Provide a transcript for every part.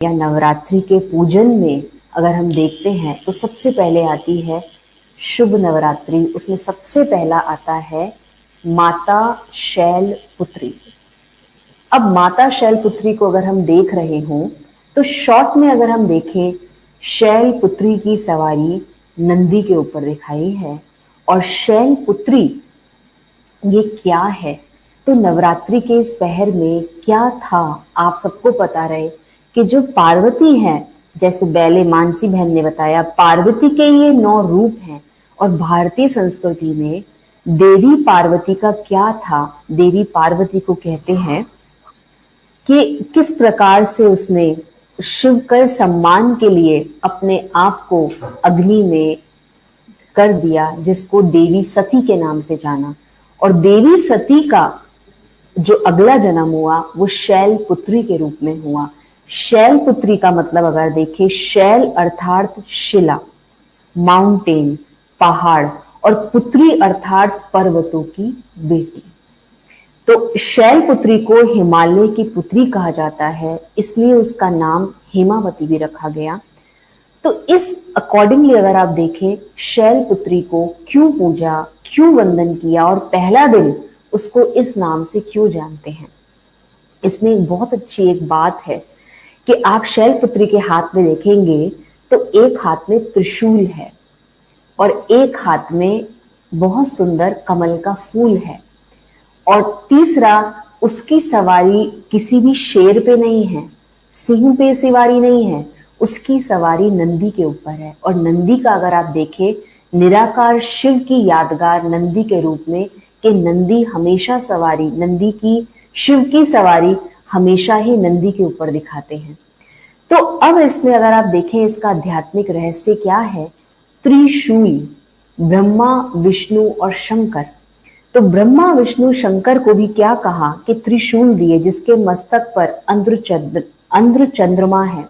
या नवरात्रि के पूजन में अगर हम देखते हैं तो सबसे पहले आती है शुभ नवरात्रि। उसमें सबसे पहला आता है माता शैलपुत्री। अब माता शैलपुत्री को अगर हम देख रहे हों तो शॉर्ट में अगर हम देखें, शैलपुत्री की सवारी नंदी के ऊपर दिखाई है। और शैलपुत्री ये क्या है, तो नवरात्रि के इस पहर में क्या था आप सबको पता रहे कि जो पार्वती हैं, जैसे पहले मानसी बहन ने बताया, पार्वती के ये 9 रूप हैं। और भारतीय संस्कृति में देवी पार्वती का क्या था, देवी पार्वती को कहते हैं कि किस प्रकार से उसने शिव के सम्मान के लिए अपने आप को अग्नि में कर दिया, जिसको देवी सती के नाम से जाना। और देवी सती का जो अगला जन्म हुआ वो शैलपुत्री के रूप में हुआ। शैलपुत्री का मतलब अगर देखें, शैल अर्थात शिला, माउंटेन, पहाड़, और पुत्री अर्थात पर्वतों की बेटी। तो शैलपुत्री को हिमालय की पुत्री कहा जाता है, इसलिए उसका नाम हेमावती भी रखा गया। तो इस अकॉर्डिंगली अगर आप देखें, शैलपुत्री को क्यों पूजा, क्यों वंदन किया और पहला दिन उसको इस नाम से क्यों जानते हैं, इसमें एक बहुत अच्छी एक बात है कि आप शैलपुत्री के हाथ में देखेंगे तो एक हाथ में त्रिशूल है और एक हाथ में बहुत सुंदर कमल का फूल है। और तीसरा, उसकी सवारी किसी भी शेर पे नहीं है, सिंह पे सवारी नहीं है, उसकी सवारी नंदी के ऊपर है। और नंदी का अगर आप देखें, निराकार शिव की यादगार नंदी के रूप में, कि नंदी हमेशा सवारी, नंदी की शिव की सवारी हमेशा ही नंदी के ऊपर दिखाते हैं। तो अब इसमें अगर आप देखें, इसका आध्यात्मिक रहस्य क्या है, त्रिशूल, ब्रह्मा विष्णु और शंकर। तो ब्रह्मा विष्णु शंकर को भी क्या कहा कि त्रिशूल दिए, जिसके मस्तक पर अंध्र चंद्रमा है।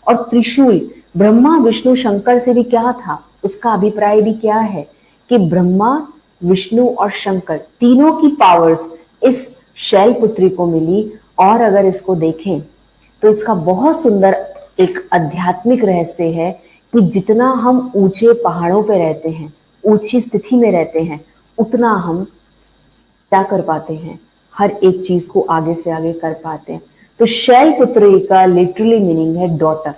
और त्रिशूल ब्रह्मा विष्णु शंकर से भी क्या था, उसका अभिप्राय भी क्या है कि ब्रह्मा विष्णु और शंकर तीनों की पावर्स इस शैलपुत्री को मिली। और अगर इसको देखें तो इसका बहुत सुंदर एक आध्यात्मिक रहस्य है कि जितना हम ऊंचे पहाड़ों पे रहते हैं, ऊंची स्थिति में रहते हैं, उतना हम क्या कर पाते हैं, हर एक चीज को आगे से आगे कर पाते हैं। तो शैलपुत्री का लिटरली मीनिंग है डॉटर।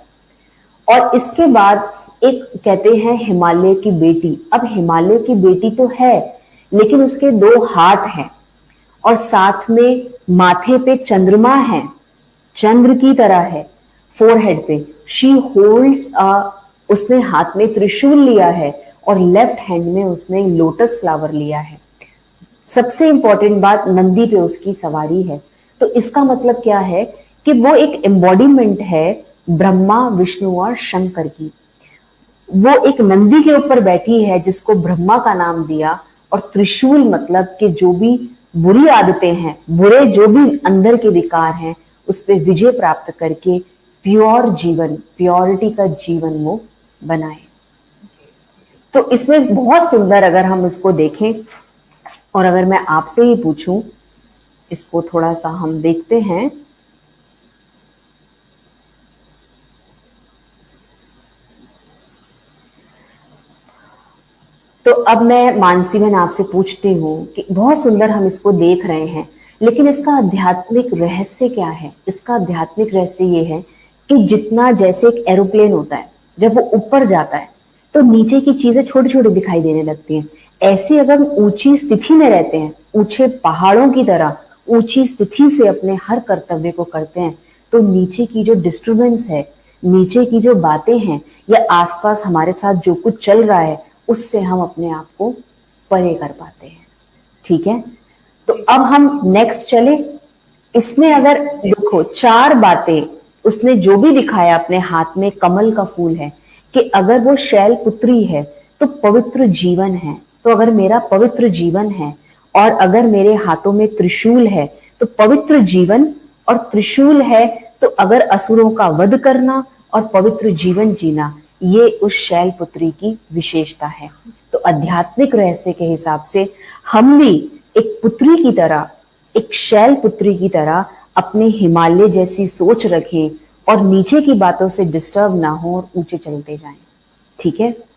और इसके बाद एक कहते हैं हिमालय की बेटी। अब हिमालय की बेटी तो है, लेकिन उसके 2 हाथ हैं और साथ में माथे पे चंद्रमा है, चंद्र की तरह है, फोरहेड पे शी होल्ड्स उसने हाथ में त्रिशूल लिया है और लेफ्ट हैंड में उसने लोटस फ्लावर लिया है। सबसे इंपॉर्टेंट बात, नंदी पे उसकी सवारी है। तो इसका मतलब क्या है कि वो एक एम्बॉडीमेंट है ब्रह्मा विष्णु और शंकर की। वो एक नंदी के ऊपर बैठी है जिसको ब्रह्मा का नाम दिया। और त्रिशूल मतलब कि जो भी बुरी आदतें हैं, बुरे जो भी अंदर के विकार हैं, उस पर विजय प्राप्त करके प्योर जीवन, प्योरिटी का जीवन वो बनाए। तो इसमें बहुत सुंदर अगर हम इसको देखें, और अगर मैं आपसे ही पूछूं, इसको थोड़ा सा हम देखते हैं। तो अब मैं मानसी बहन आपसे पूछती हूँ कि बहुत सुंदर हम इसको देख रहे हैं, लेकिन इसका आध्यात्मिक रहस्य क्या है। इसका आध्यात्मिक रहस्य ये है कि जितना, जैसे एक एरोप्लेन होता है, जब वो ऊपर जाता है तो नीचे की चीजें छोटी छोटी दिखाई देने लगती हैं। ऐसे अगर ऊंची स्थिति में रहते हैं, ऊंचे पहाड़ों की तरह ऊंची स्थिति से अपने हर कर्तव्य को करते हैं, तो नीचे की जो डिस्टर्बेंस है, नीचे की जो बातें हैं, या आसपास हमारे साथ जो कुछ चल रहा है, उससे हम अपने आप को परे कर पाते हैं। ठीक है, तो अब हम नेक्स्ट चले। इसमें अगर देखो 4 बातें उसने जो भी दिखाया, अपने हाथ में कमल का फूल है, कि अगर वो शैलपुत्री है तो पवित्र जीवन है। तो अगर मेरा पवित्र जीवन है और अगर मेरे हाथों में त्रिशूल है तो पवित्र जीवन, और त्रिशूल है तो अगर असुरों का वध करना और पवित्र जीवन जीना, ये उस शैलपुत्री की विशेषता है। तो आध्यात्मिक रहस्य के हिसाब से हम भी एक पुत्री की तरह, एक शैलपुत्री की तरह अपने हिमालय जैसी सोच रखें, और नीचे की बातों से डिस्टर्ब ना हो और ऊंचे चलते जाएं। ठीक है।